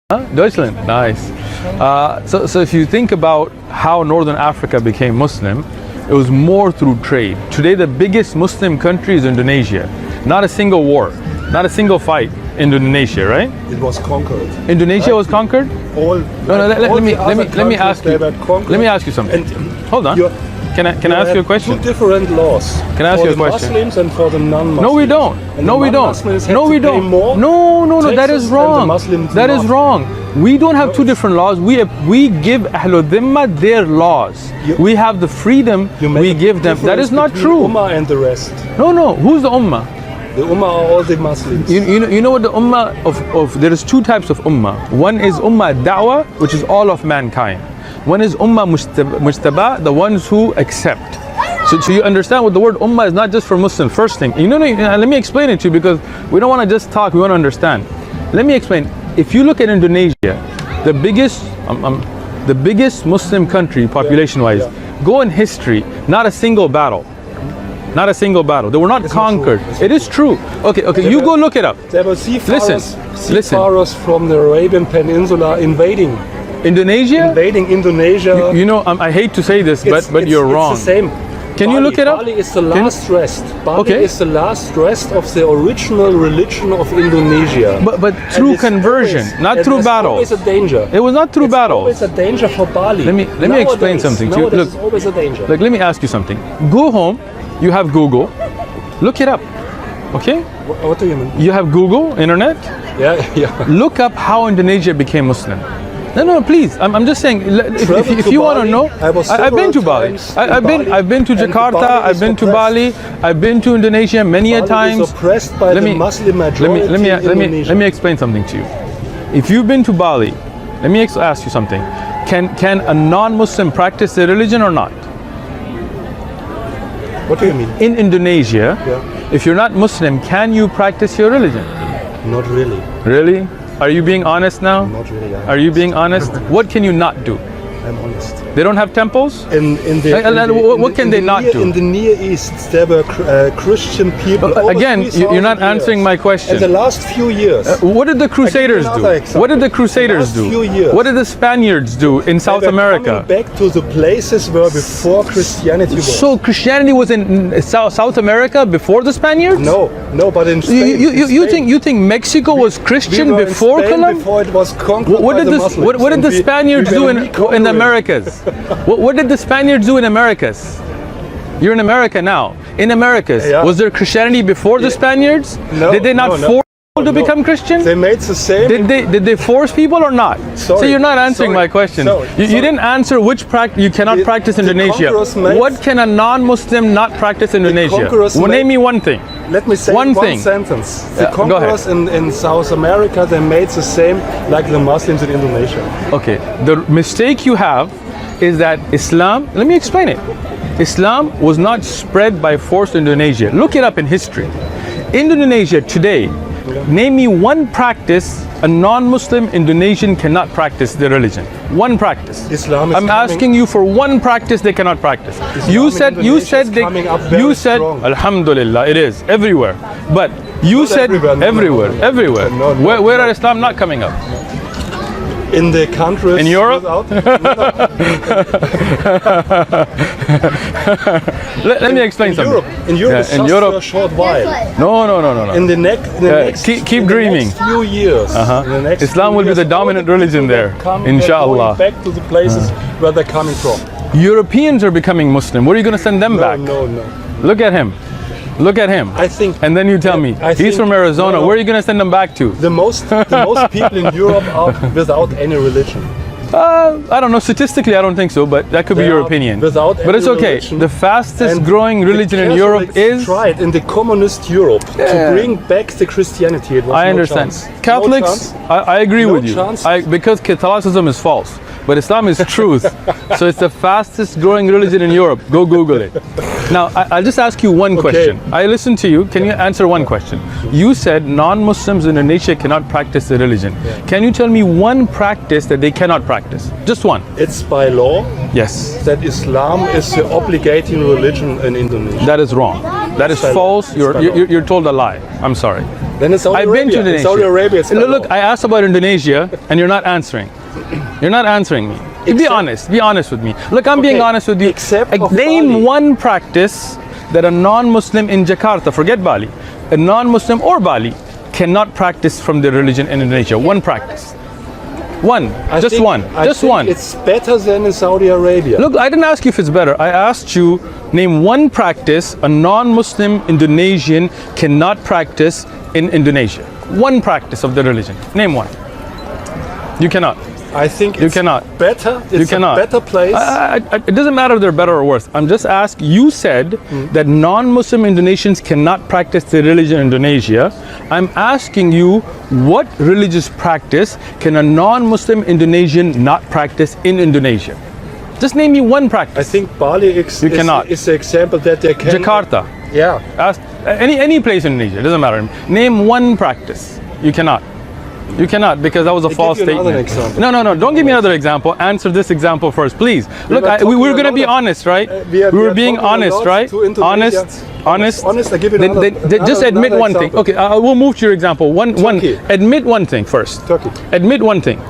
Deutschland, nice. So if you think about how Northern Africa became Muslim, it was more through trade. Today the biggest Muslim country is Indonesia. Not a single war, not a single fight in Indonesia, right? It was conquered. Indonesia was conquered? All. No, let me ask you. Let me ask you something. Hold on. Can I ask you a question? Two different laws. Can I ask you a question? For the Muslims and for the non-Muslims. No, we don't. No, we don't. No, we don't. No, that is wrong. That is wrong. We don't have two different laws. We give Ahlul Dhimma their laws. We have the freedom. We give them. That is not true. Ummah and the rest. No. Who's the Ummah? The Ummah are all the Muslims. You know what the Ummah of there is two types of Ummah. One is Ummah Da'wah, which is all of mankind. One is Ummah Mujtaba, the ones who accept. So you understand what the word Ummah is not just for Muslims. First thing, let me explain it to you because we don't want to just talk, we want to understand. Let me explain. If you look at Indonesia, the biggest Muslim country population-wise, go in history, not a single battle. Not a single battle. They were not conquered. It is true. Okay, you go look it up. There were seafarers from the Arabian Peninsula invading Indonesia? Invading Indonesia. I hate to say this, but you're wrong. It's the same. Can you look it up? Bali is the last rest. Bali is the last rest of the original religion of Indonesia. But through conversion, not through battle. It's always a danger. It was not through battle. It's always a danger for Bali. Let me explain something to you. Look, it's always a danger. Look, let me ask you something. Go home. You have Google. Look it up. Okay? What do you mean? You have Google, internet. Yeah. Look up how Indonesia became Muslim. No, please. I'm just saying. If you want to know, I've been to Bali. I've been to Jakarta. I've been to Bali. I've been to Indonesia many a times. Is oppressed by the Muslim majority let me explain something to you. If you've been to Bali, let me ask you something. Can a non-Muslim practice their religion or not? What do you mean? In Indonesia, if you're not Muslim, can you practice your religion? Not really. Really? Are you being honest now? Not really. Are you being honest? What can you not do? I'm honest. They don't have temples? What can they not do? In the Near East, there were Christian people. Again, you're not answering my question. In the last few years. What did the Crusaders do? What did the Crusaders do? What did the Spaniards do in South America? Coming back to the places where before Christianity was. So Christianity was in South America before the Spaniards? No, but in Spain. You think Mexico was Christian before Columbus? Before it was conquered by the Muslims. What did the Spaniards do in the Americas? What did the Spaniards do in Americas? You're in America now. In Americas, was there Christianity before the Spaniards? No. Did they not force people to become Christian? They made the same. Did they force people or not? So you're not answering my question. You didn't answer which practice you cannot practice in Indonesia. What can a non-Muslim not practice in Indonesia? Name me one thing. Let me say one sentence. The conquerors in South America, they made the same like the Muslims in Indonesia. Okay, the mistake you have is that Islam, let me explain it. Islam was not spread by force in Indonesia. Look it up in history. In Indonesia today, name me one practice a non-Muslim Indonesian cannot practice their religion. One practice. I'm asking you for one practice they cannot practice. You said Alhamdulillah, it is everywhere. But you said everywhere. Where are Islam not coming up? In the countries in Europe? Let me explain something. In Europe, for a short while. No. In the next keep dreaming. Next few years. Islam will be the dominant religion there, inshallah. Back to the places where they're coming from. Europeans are becoming Muslim. Where are you going to send them back? No. Look at him. I think. And then you tell me, he's from Arizona. Where are you going to send him back to? The most people in Europe are without any religion. I don't know. Statistically, I don't think so, but that could be your opinion. But it's okay. Religion. The fastest growing religion in Europe is tried in the communist Europe to bring back the Christianity. It was I understand. Catholics, I agree with you. Because Catholicism is false. But Islam is truth. So it's the fastest growing religion in Europe. Go Google it. Now, I'll just ask you one question. I listened to you. Can you answer one question? You said non-Muslims in Indonesia cannot practice their religion. Can you tell me one practice that they cannot practice? Just one. It's by law. Yes. That Islam is the obligating religion in Indonesia. That is wrong. That is false. You're told a lie. I'm sorry. Then it's Saudi I've Arabia. been to Indonesia. Saudi Arabia. Look, I asked about Indonesia, and you're not answering. You're not answering me. Be honest. Be honest with me. Look, I'm being honest with you. Name one practice that a non-Muslim in Jakarta, forget Bali, a non-Muslim or Bali, cannot practice from their religion in Indonesia. One practice. One. Just one. It's better than in Saudi Arabia. Look, I didn't ask you if it's better. I asked you, name one practice a non-Muslim Indonesian cannot practice in Indonesia. One practice of the religion. Name one. You cannot. I think you cannot. Better. It's you cannot. A better place. It doesn't matter if they're better or worse. I'm just asking. You said that non-Muslim Indonesians cannot practice the religion in Indonesia. I'm asking you, what religious practice can a non-Muslim Indonesian not practice in Indonesia? Just name me one practice. I think Bali is the example that they can. Jakarta. Yeah. Ask any place in Indonesia. It doesn't matter. Name one practice. You cannot. You cannot, because that was a false statement. No, don't give me another example. Answer this example first, please. Look, we're going to be honest, right? We were being honest, right? Honest. I give you just admit one thing. Okay, we'll move to your example. One. Admit one thing first. Turkey. Admit one thing,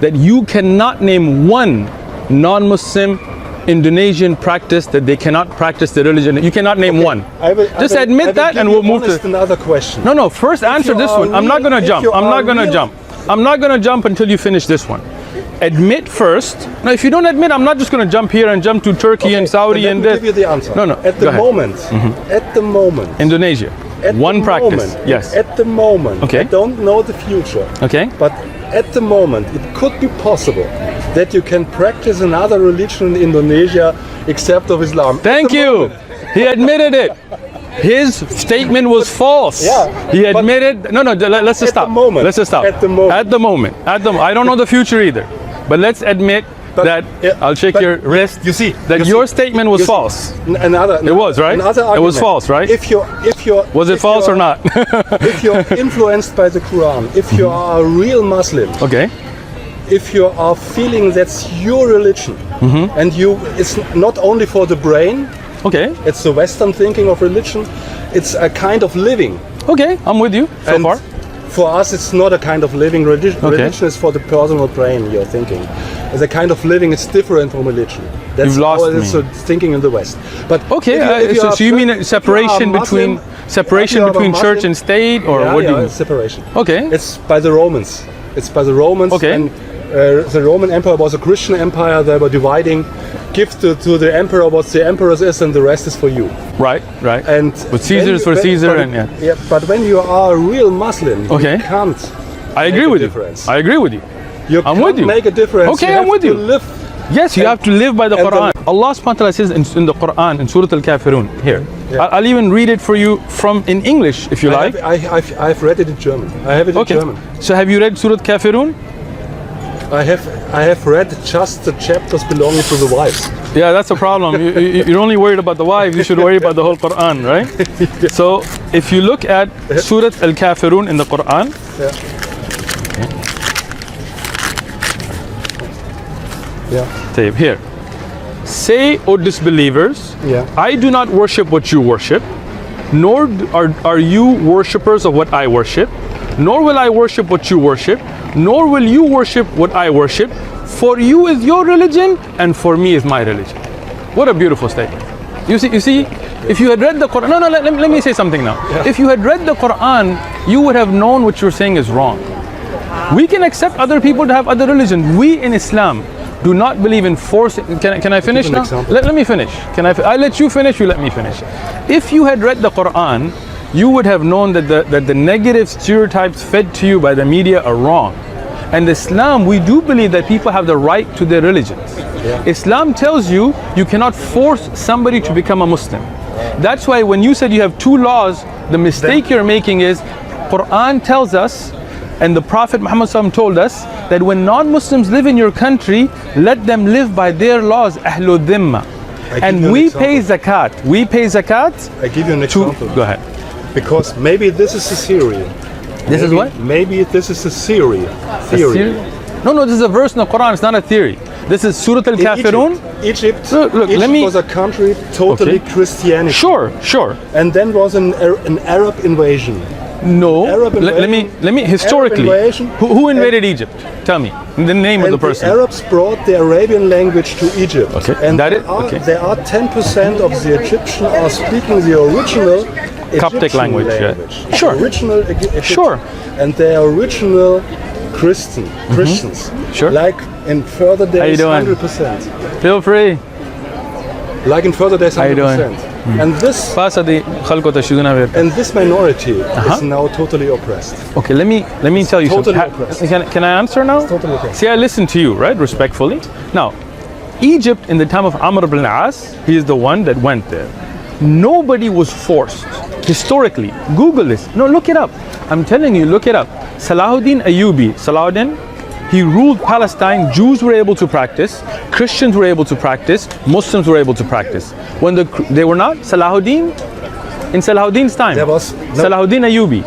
that you cannot name one non-Muslim Indonesian practice that they cannot practice the religion. You cannot name one. Just admit that, and we'll move to another question. No, first answer this one. I'm not going to jump. I'm not going to jump until you finish this one. Admit first. Now, if you don't admit, I'm not just going to jump here and jump to Turkey and Saudi and this. Give you the answer. No. At the moment. Indonesia. One practice. Yes. At the moment. Okay. I don't know the future. Okay. But at the moment, it could be possible that you can practice another religion in Indonesia except of Islam. Thank you. He admitted it. His statement was false. Yeah. He admitted. No. Let's just stop. Let's just stop. At the moment. At the moment. I don't know the future either. But let's admit that I'll shake your wrist. You see that your statement was false. It was, right? It was false, right? If you're was it false or not? If you're influenced by the Quran, if you are a real Muslim, okay. If you are feeling that's your religion, and it's not only for the brain. Okay. It's the Western thinking of religion. It's a kind of living. Okay, I'm with you so far. For us, it's not a kind of living. Religion is for the personal brain. You're thinking. As a kind of living, it's different from religion. That's You've lost how it's thinking in the West. But okay, so you mean a separation between church and state, or what do you mean? Separation. Okay. It's by the Romans. Okay. And the Roman Empire was a Christian empire. They were dividing. Give to the emperor what the emperor's is, and the rest is for you. Right. And but Caesar is for Caesar, but when you are a real Muslim, you can't. I agree with you. I agree with you. I'm with you. Make a difference. Okay, I'm with you. Yes, you have to live by the Quran. Allah subhanahu wa ta'ala says in the Quran, in Surah Al-Kafirun, here. Yeah. I'll even read it for you in English, if you like. I've read it in German. I have it in German. So have you read Surah Al-Kafirun? I have read just the chapters belonging to the wives. Yeah, that's a problem. You're only worried about the wives. You should worry about the whole Quran, right? Yeah. So if you look at Surah Al-Kafirun in the Quran. Yeah. Here. Say, O disbelievers, I do not worship what you worship, nor are you worshippers of what I worship, nor will I worship what you worship, nor will you worship what I worship. For you is your religion, and for me is my religion. What a beautiful statement. You see, if you had read the Quran, let me say something now. Yeah. If you had read the Quran, you would have known what you're saying is wrong. We can accept other people to have other religions. We in Islam do not believe in forcing. Can I finish now? Let me finish. I let you finish, you let me finish. If you had read the Quran, you would have known that the negative stereotypes fed to you by the media are wrong. And Islam, we do believe that people have the right to their religions. Yeah. Islam tells you cannot force somebody to become a Muslim. That's why when you said you have two laws, the mistake you're making is Quran tells us, and the Prophet Muhammad told us, that when non-Muslims live in your country, let them live by their laws, Ahlul Dhimma. And we pay zakat. We pay zakat. I give you an example. Go ahead. Because maybe this is a theory. This is what? Maybe this is a theory. No, this is a verse in the Quran. It's not a theory. This is Surah Al-Kafirun. Egypt was a country totally Christianity. Sure. And then was an Arab invasion. No. Arab Let me historically. invasion. Who invaded Egypt? Tell me the name of the person. The Arabs brought the Arabian language to Egypt. Okay. And That there is- are, okay. there are 10% of the Egyptians are speaking the original Coptic Egyptian language, yeah. language. Sure. Original Egyptian. Sure. And they are original Christians. Sure. Like in further you days, doing? 100%. Feel free. Like in further days, you 100%. doing? And this Pasa di خلقه تشيدونا بيرتا. and this minority is now totally oppressed. Okay, let me tell you Totally something. oppressed. Can I answer now? Totally oppressed. See, I listen to you, right, respectfully. Now, Egypt in the time of Amr ibn al-As, he is the one that went there. Nobody was forced. Historically, Google this. No, look it up. I'm telling you, look it up. Salahuddin Ayyubi, Salahuddin, he ruled Palestine. Jews were able to practice, Christians were able to practice, Muslims were able to practice. When they were not, Salahuddin, in Salahuddin's time, There was Salahuddin Ayyubi.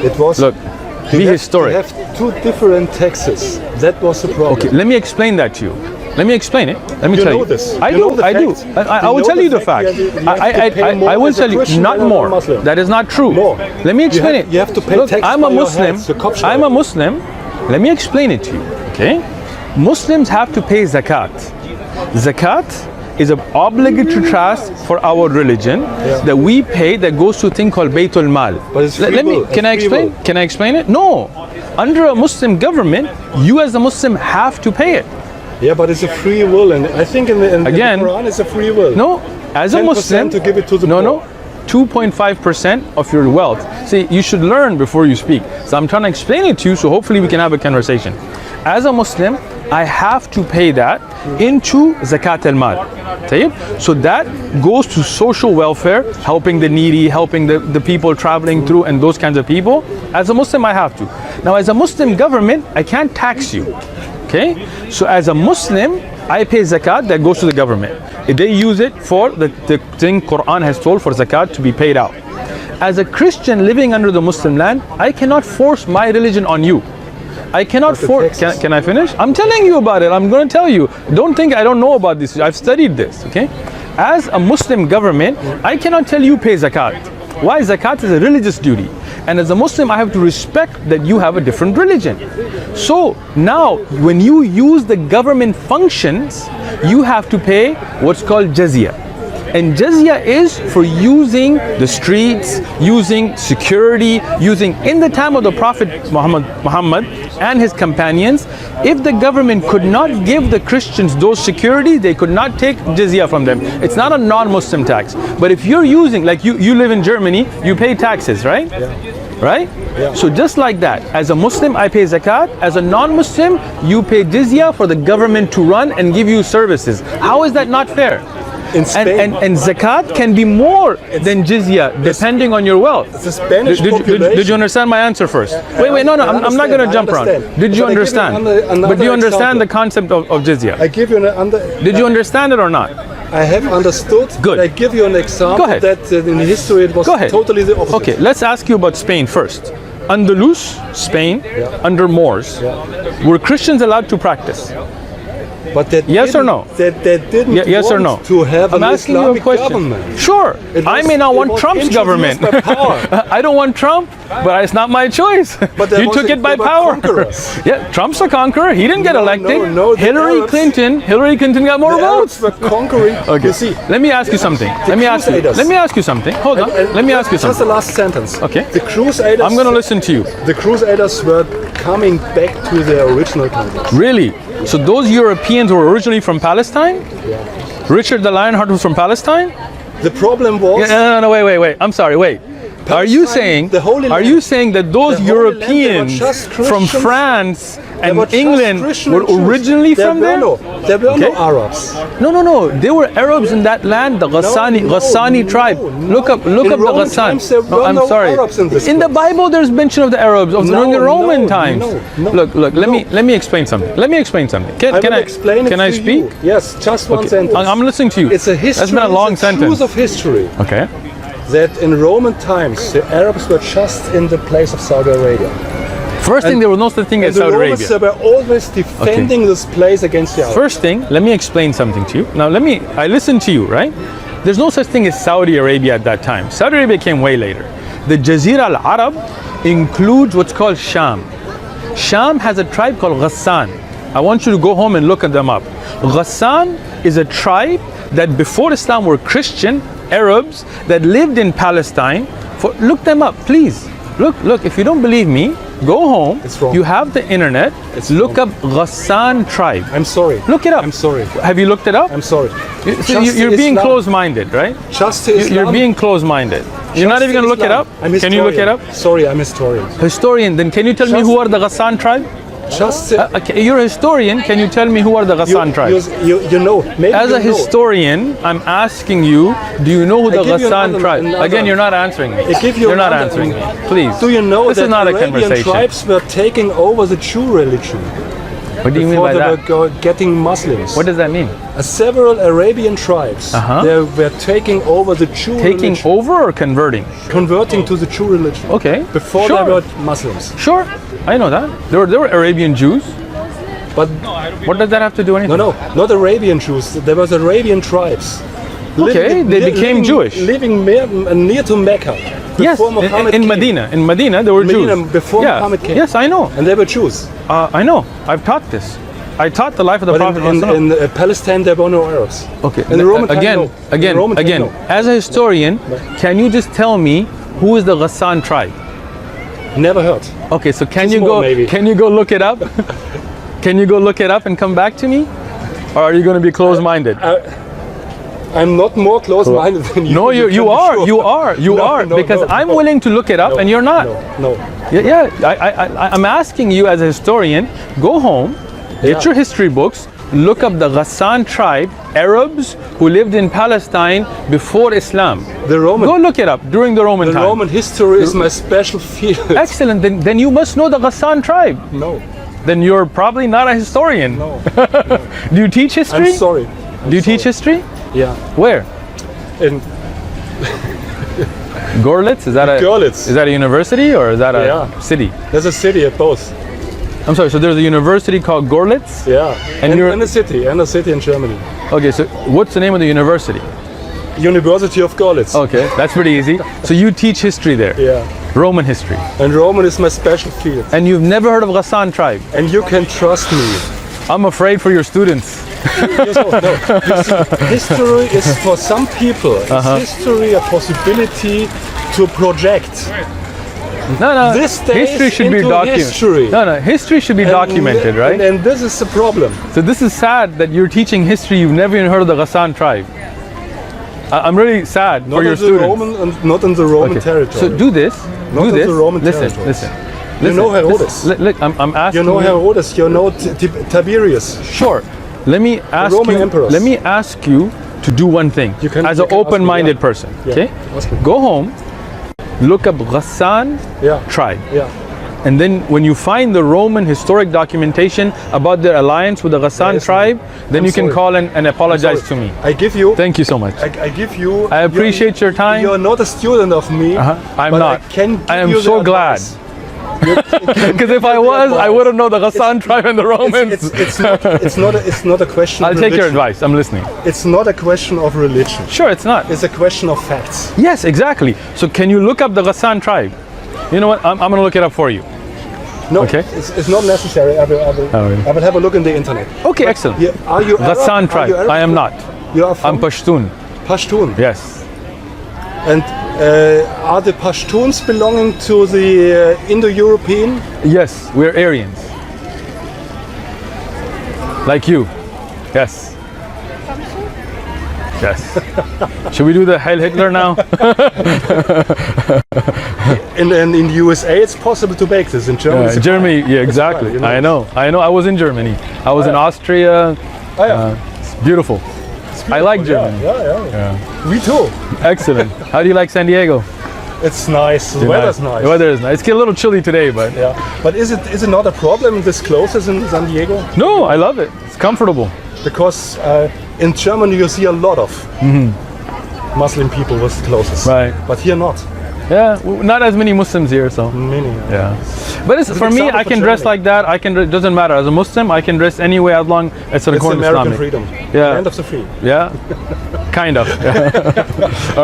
It was Look, be historic. You have two different taxes. That was the problem. Okay, let me explain that to you. Let me explain it. Let me You tell know you. this. I You do. know the I do. facts. I You will know tell the you the fact. facts. You have to pay more I will as a tell you, Christian not than a more. Muslim. That is not true. More. Let me explain have- it. you have to pay Look, tax I'm by a your Muslim. heads, the Kopf I'm a steuer. Muslim. Let me explain it to you. Okay? Muslims have to pay zakat. Zakat is an obligatory task for our religion that we pay that goes to a thing called Baytul Mal. But it's free will. Can I It's free explain? will. Can I explain it? No. Under a Muslim government, you as a Muslim have to pay it. Yeah, but it's a free will, and I think in the Again, Quran it's a free will. No, as a 10% Muslim, to give it to the no, poor. no, 2.5% of your wealth. See, you should learn before you speak. So I'm trying to explain it to you, so hopefully we can have a conversation. As a Muslim, I have to pay that into zakat al-mal. So that goes to social welfare, helping the needy, helping the people traveling through, and those kinds of people. As a Muslim, I have to. Now, as a Muslim government, I can't tax you. Okay, so as a Muslim, I pay zakat that goes to the government. If they use it for the thing Quran has told for zakat to be paid out. As a Christian living under the Muslim land, I cannot force my religion on you. I cannot force. Can I finish? I'm telling you about it. I'm going to tell you. Don't think I don't know about this. I've studied this. Okay, as a Muslim government, I cannot tell you pay zakat. Why? Zakat is a religious duty. And as a Muslim, I have to respect that you have a different religion. So now, when you use the government functions, you have to pay what's called jizya. And jizya is for using the streets, using security, using in the time of the Prophet Muhammad and his companions, if the government could not give the Christians those security, they could not take jizya from them. It's not a non-Muslim tax. But if you're using, like you live in Germany, you pay taxes, right? Yeah. Right? Yeah. So just like that, as a Muslim, I pay zakat. As a non-Muslim, you pay jizya for the government to run and give you services. How is that not fair? In Spain, And zakat can be more than jizya depending on your wealth. the Spanish Did you understand my answer first? Wait, no, I'm not going to jump around. Did you understand? But do you understand the concept of jizya? I give you an Did you understand it or not? I have understood. Good. I give you an example Go ahead. that in history it was Go ahead. totally the opposite. Okay, let's ask you about Spain first. Andalus, Spain, under Moors, were Christians allowed to practice? But that Yes or didn't- no? That didn't Yes or want no? to have I'm an asking you a Islamic question. government. Sure, It I was- may not it want was Trump's introduced government. by power. I don't want Trump, but it's not my choice. But there You was took it by they were power. conquerors. Yeah, Trump's a conqueror. He didn't get No, elected. no, the Hillary Clinton got more The votes. Arabs were conquering. Okay, You see, let me ask you something. Let me ask you something. Hold on. and Let me ask you just the something. last sentence. Okay. The Crusaders. I'm going to listen to you. The Crusaders were coming back to their original countries. Really? So those Europeans were originally from Palestine? Richard the Lionheart was from Palestine? The problem was. No, wait. I'm sorry, wait. Are you Palestine, saying the Holy are Land. you saying that those The Holy Land, they were Europeans just from Christians. France They and were just England Christian were and Jews. originally from there? There were no Okay. Arabs. No. They were Arabs in that land, the Ghassani tribe. Look up In the Roman Ghassan. times, there were I'm no sorry. Arabs in this In the place. Bible, there's mention of the Arabs during the Roman times. no, Look. Let me explain something. Can will explain it Can I to speak? you. Yes, just one Okay. sentence. I'm listening to you. It's a history. That's been a long it's a sentence. truth of history. Okay. That in Roman times the Arabs were just in the place of Saudi Arabia. First thing, there was no such thing And as the Saudi Romans Arabia. were always defending this place against the Arabs. First thing, let me explain something to you. Now, I listened to you, right? There's no such thing as Saudi Arabia at that time. Saudi Arabia came way later. the Jazira al-Arab includes what's called Sham. Sham has a tribe called Ghassan. I want you to go home and look at them up. Ghassan is a tribe that before Islam were Christian Arabs that lived in Palestine. Look them up, please. Look, if you don't believe me, go home. It's wrong. You have the internet. Look up Ghassan tribe. I'm sorry. Look it up. I'm sorry. Have you looked it up? I'm sorry. You're being close-minded, right? Just Islam. You're being close-minded. You're not even going to look it up? Can you look it up? Sorry, I'm historian. Historian, then can you tell me who are the Ghassan tribe? You're a historian, can you tell me who are the Ghassan tribes? You know. Maybe as a historian, I'm asking you, do you know who the Ghassan tribe? Again, you're not answering me. You're not answering me. Please. Do you know this that is not Arabian a conversation. tribes were taking over the Jew religion? What do you mean by that? Before they were getting Muslims. What does that mean? Several Arabian tribes, they were taking over the Jew religion. Taking over or converting? Converting to the Jew religion. Okay. Before they were Muslims. Sure, I know that. There were Arabian Jews. But what does that have to do anything? No, not Arabian Jews. There was Arabian tribes. Okay, they became Jewish. Living near to Mecca. Yes, in Medina. In Medina, there were Jews. Before Muhammad came. Yes, I know. And they were Jews. I know. I've taught this. I taught the life of the Prophet. In Palestine, there were no Arabs. Okay. In the Roman Again. As a historian, can you just tell me who is the Ghassan tribe? Never heard. Okay, so can you go look it up? Can you go look it up and come back to me? Or are you going to be closed-minded? I'm not more close-minded than you. No, you are. Because I'm willing to look it up and you're not. No. Yeah, I'm asking you as a historian, go home, get your history books, look up the Ghassan tribe, Arabs who lived in Palestine before Islam. Go look it up during the Roman time. The Roman history is my special field. Excellent. Then you must know the Ghassan tribe. No. Then you're probably not a historian. No. Do you teach history? I'm sorry. Do you teach history? Yeah. Where? In Görlitz? Is that a university or is that a city? There's a city at both. I'm sorry, so there's a university called Görlitz? Yeah. And a city in Germany. Okay, so what's the name of the university? University of Görlitz. Okay, that's pretty easy. So you teach history there? Yeah. Roman history. And Roman is my special field. And you've never heard of Ghassan tribe? And you can trust me. I'm afraid for your students. History is for some people. Is history a possibility to project? No. This history should be documented. No, history should be documented, right? And this is the problem. So this is sad that you're teaching history. You've never even heard of the Ghassan tribe. I'm really sad for your students. Not in the Roman territory. So do this. Not in the Roman Listen. You know Herodes. Look, I'm asking. You know Herodes. You know Tiberius. Sure. Let me ask Roman you. emperors. Let me ask you to do one thing. As an open-minded person, okay? Go home, look up Ghassan tribe. Yeah. And then when you find the Roman historic documentation about their alliance with the Ghassan tribe, then you can call and apologize to me. I give you. Thank you so much. I give you. I appreciate your time. You're not a student of me. I'm not. I am so glad. Because if I was, I wouldn't know the Ghassan tribe and the Romans. It's not a question. I'll take your advice. I'm listening. It's not a question of religion. Sure, it's not. It's a question of facts. Yes, exactly. So can you look up the Ghassan tribe? You know what? I'm going to look it up for you. No, okay. It's not necessary. I will have a look in the internet. Okay, excellent. Are you Ghassan tribe? I am not. You are from? I'm Pashtun. Pashtun? Yes. And are the Pashtuns belonging to the Indo-European? Yes, we're Aryans. Like you. Yes. Yes. Should we do the Heil Hitler now? In the USA, it's possible to bake this. In Germany, Germany, yeah, exactly. You know. I know. I was in Germany. I was in Austria. It's beautiful. I like Germany. Yeah. Me too. Excellent. How do you like San Diego? It's nice. The weather's nice. The weather is nice. It's a little chilly today, but But is it not a problem this closes in San Diego? No, I love it. It's comfortable. Because in Germany you see a lot of Muslim people with clothes. Right. But here not. Yeah, not as many Muslims here, so. Many. Yeah. But for me, I can dress like that. It doesn't matter. As a Muslim, I can dress any way as long as it's according to Islamic. It's American freedom. Yeah. Land of the free. Yeah. Kind of. Yeah. All right.